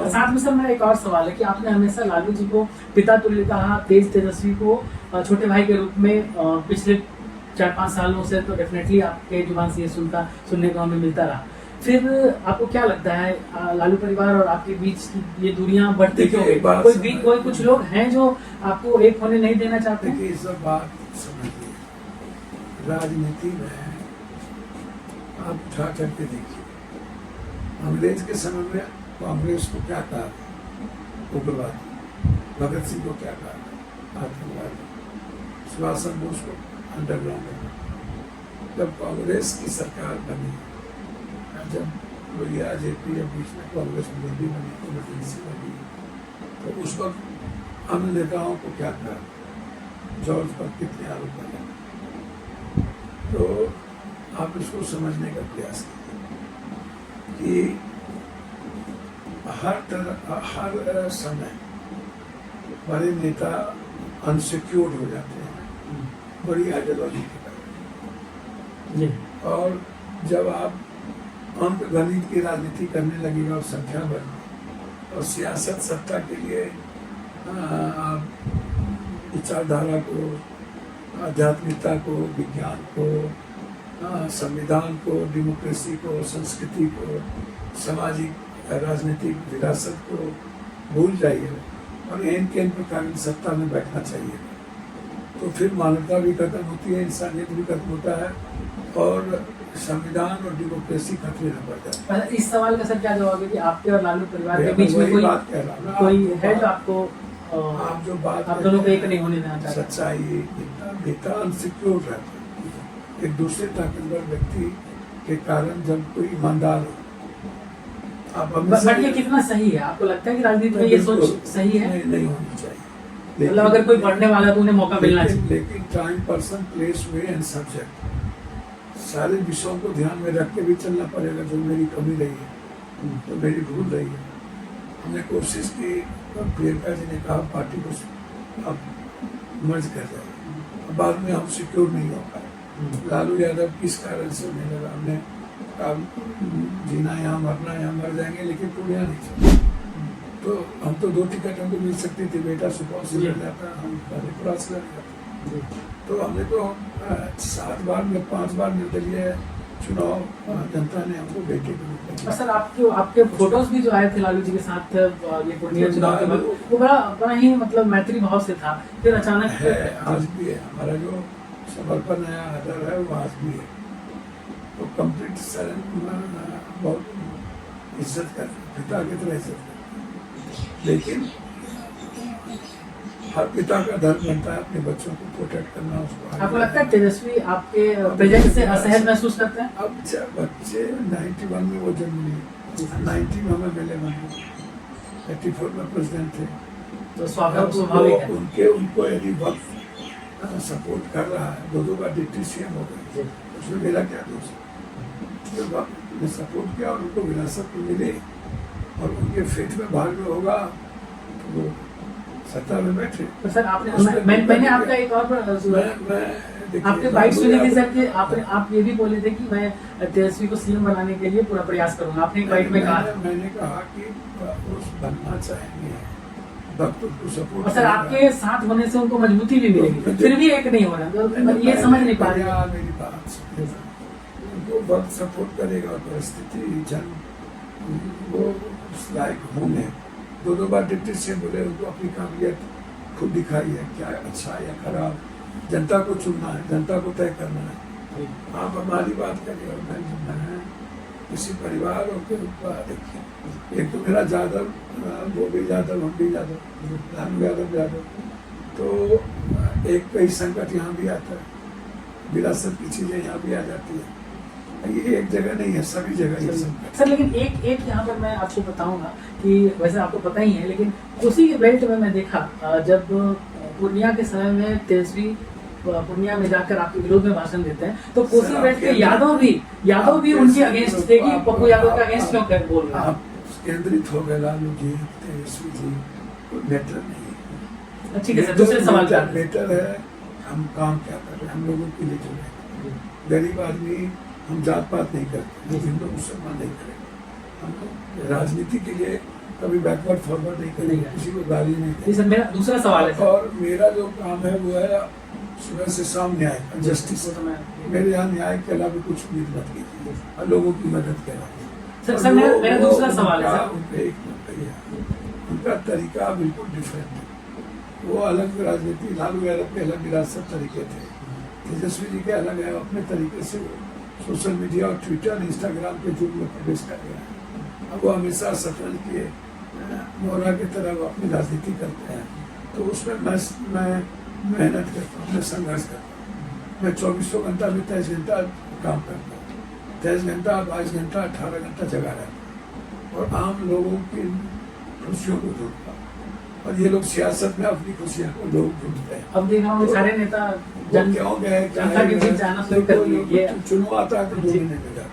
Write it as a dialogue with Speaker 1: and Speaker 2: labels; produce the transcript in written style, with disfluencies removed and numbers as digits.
Speaker 1: साथ में सर मेरा एक और सवाल है कि आपने हमेशा लालू जी को पिता तुल्य कहा, तेज तेजस्वी को छोटे भाई के रूप में पिछले 4-5 सालों से तो डेफिनेटली आपके जुबान से ये सुनने को हमें मिलता रहा। फिर आपको क्या लगता है लालू परिवार और आपके बीच की ये दूरियां बढ़ती क्यों गई? कोई कुछ लोग हैं जो आपको एक होने नहीं देना चाहते?
Speaker 2: देखिए, ये सब बात समझिए, राजनीति में आप उठा करके देखिए, अंग्रेज के समय में कांग्रेस को क्या कहा, उग्रवादी, भगत सिंह को क्या कहा, आतंकवादी, सुभाष चंद्र बोस को अंडरग्राउंड। जब कांग्रेस की सरकार बनी, जब लोहिया जेपी या बीच में कांग्रेस मोदी बनी, इमरजेंसी बनी, तो उस वक्त अन्य नेताओं को क्या कहा, जॉर्ज पर कितने आरोप लगे। तो आप इसको समझने का प्रयास कीजिए कि हर समय बड़े नेता अनसिक्योर्ड हो जाते हैं बड़ी आइडियोलॉजी के कारण, और जब आप अंक गणित की राजनीति करने लगेगा और संख्या बढ़ और सियासत सत्ता के लिए आप विचारधारा को, आध्यात्मिकता को, विज्ञान को, संविधान को, डेमोक्रेसी को, संस्कृति को, सामाजिक राजनीतिक विरासत को भूल जाइए और इन प्रकार की सत्ता में बैठना चाहिए, तो फिर मानवता भी खत्म होती है, इंसानियत भी खत्म होता है और संविधान और डेमोक्रेसी खतरे में पड़ जाता है।
Speaker 1: इस सवाल का सर क्या जवाब है कि आपके और लालू परिवार के बीच में कोई है जो आपको
Speaker 2: आप जो बात
Speaker 1: आप दोनों को एक नहीं होने देना चाहते?
Speaker 2: सच्चाई, नेता अनसिक्योर रहता है एक दूसरे ताकतवर व्यक्ति के कारण। जब कोई ईमानदार हो,
Speaker 1: बट ये कितना सही है? आपको लगता है कि राजनीति में ये सोच सही है?
Speaker 2: नहीं होनी चाहिए।
Speaker 1: मतलब अगर कोई पढ़ने वाला तो उन्हें मौका मिलना चाहिए।
Speaker 2: लेकिन time, person, place, way and subject, सारे विषयों को ध्यान में रख के भी चलना पड़ेगा। जो मेरी कमी रही है, तो मेरी भूल रही है, हमने कोशिश की। प्रियंका जी ने कहा पार्टी को अब मर्ज कर जाए, बाद में हम सिक्योर नहीं हो पाए। लालू यादव किस कारण से होने लगा, हमने कहा जीना यहाँ, मरना यहाँ, मर जाएंगे लेकिन पूर्णिया नहीं चलता। तो हम तो 2 टिकट हमको मिल सकती थी, बेटा सुपौल से लड़ जाता, हम मधेपुरा से लड़ जाते। तो हमने तो 7 बार में 5 बार निर्दलीय चुनाव जनता ने हमको बेटे के रूप में।
Speaker 1: सर आपके फोटोज भी जो आए थे लालू जी के साथ ये पूर्णिया चुनाव के वक्त, वो बड़ा ही मतलब मैत्री भाव से था। फिर अचानक
Speaker 2: है, आज भी है, हमारा जो समर्पण है, आदर है, वो आज भी है। तो कंप्लीट बहुत इज्जत कर, पिता की तरह इज्जत कर, लेकिन हर पिता का धर्म बनता है अपने बच्चों को प्रोटेक्ट करना। उसको
Speaker 1: आपको लगता है तेजस्वी आपके प्रेजेंस से असहज महसूस करते हैं?
Speaker 2: अब बच्चे 91 में वो जन्म लिए, 90 में हमें मिले, 84 में प्रेसिडेंट थे,
Speaker 1: तो स्वाभाविक है
Speaker 2: उनको यदि वक्त सपोर्ट कर रहा है, 2 बार डिप्टी सीएम हो गए, उसमें मेरा क्या दोष है? ने सपोर्ट किया और उनको विरासत मिली और उनके फेथ में भाग में होगा तो वो सत्ता में बैठे।
Speaker 1: तो सर मैंने आपका एक और आपके बाइट सुनी थी सर कि आप ये भी बोले थे कि मैं तेजस्वी को सीएम बनाने के लिए पूरा प्रयास करूंगा। आपने एक बाइट में कहा,
Speaker 2: मैंने कहा कि बनना चाहेंगे, वक्त उनको सपोर्ट।
Speaker 1: सर आपके साथ होने से उनको मजबूती भी मिलेगी, फिर भी एक नहीं हो रहा, तो ये समझ नहीं पा रहे।
Speaker 2: मेरी बात उनको वक्त सपोर्ट करेगा और परिस्थिति जन वो उस लायक होंगे। 2 बार डिप्टी सीएम बोले, उनको अपनी काबिलियत खुद दिखाई है, क्या अच्छा या खराब जनता को चुनना है, जनता को तय करना है। आप हमारी बात करिए और मैं किसी परिवार और के देखिए, एक तो मेरा यादव, वो भी यादव, हम भी यादव, राम यादव, तो एक कई संकट यहाँ भी आता है, विरासत की चीजें यहाँ भी आ जाती है। ये एक जगह नहीं है, सभी जगह ये संकट।
Speaker 1: सर लेकिन एक यहाँ पर मैं आपको बताऊंगा कि वैसे आपको पता ही है, लेकिन उसी के बेल्ट में मैं देखा जब पूर्णिया के समय में तेजस्वी पूर्णिया में जाकर आपके विरोध में भाषण देते हैं, तो कोसी बेल्ट के यादव भी उनके अगेंस्ट थे कि पप्पू यादव का अगेंस्ट क्यों कर बोल रहे हैं?
Speaker 2: आप केंद्रित हो गए, लालू जी, तेजस्वी जी, कोई मैटर नहीं है।
Speaker 1: ठीक है सर, दूसरे सवाल का
Speaker 2: मैटर है हम काम क्या कर रहे हैं, हम लोगों के लिए जो है। गरीब आदमी, हम जात पात नहीं करते, हिंदू मुसलमान नहीं करेंगे, हम राजनीति के लिए कभी बैकवर्ड फॉरवर्ड नहीं
Speaker 1: नहीं
Speaker 2: करेंगे,
Speaker 1: है।
Speaker 2: किसी को गाली नहीं
Speaker 1: जी
Speaker 2: देंगे।
Speaker 1: सर, मेरा दूसरा सवाल है सर।
Speaker 2: और मेरा जो काम है वो है सुबह से शाम न्याय का, जस्टिस।
Speaker 1: वो तो मैं
Speaker 2: मेरे यहाँ न्याय के अलावा कुछ उम्मीद मत कीजिए और लोगों की मदद के अलावा।
Speaker 1: सर
Speaker 2: और
Speaker 1: सर मेरा
Speaker 2: वो
Speaker 1: दूसरा सवाल है
Speaker 2: उनका-
Speaker 1: सर।
Speaker 2: उनका एक नंबर ही है। उनका तरीका बिल्कुल डिफरेंट है। वो अलग राजनीति, लालू यादव के अलग विरासत तरीके थे, तेजस्वी जी के अलग है, अपने तरीके से वो सोशल मीडिया और ट्विटर इंस्टाग्राम के युग में प्रवेश कर गया है। अब वो हमेशा शतरंज के मोहरा की तरह वो अपनी राजनीति करते हैं, तो उसमें मैं मेहनत करता हूँ, मैं संघर्ष करता हूँ। मैं 24 घंटा में 23 घंटा काम करता हूँ, 23 घंटा 22 घंटा 18 घंटा जगा रहता हूँ और आम लोगों की खुशियों को ढूंढता हूँ। और ये लोग सियासत में अपनी खुशियां को लोग ढूंढते हैं।
Speaker 1: अब देख रहा हूँ सारे नेता
Speaker 2: वो क्यों गए,
Speaker 1: जनता के बीच जाना शुरू कर दिए। ये
Speaker 2: चुनाव आता है तो 2
Speaker 1: जी।
Speaker 2: महीने में जाते हैं।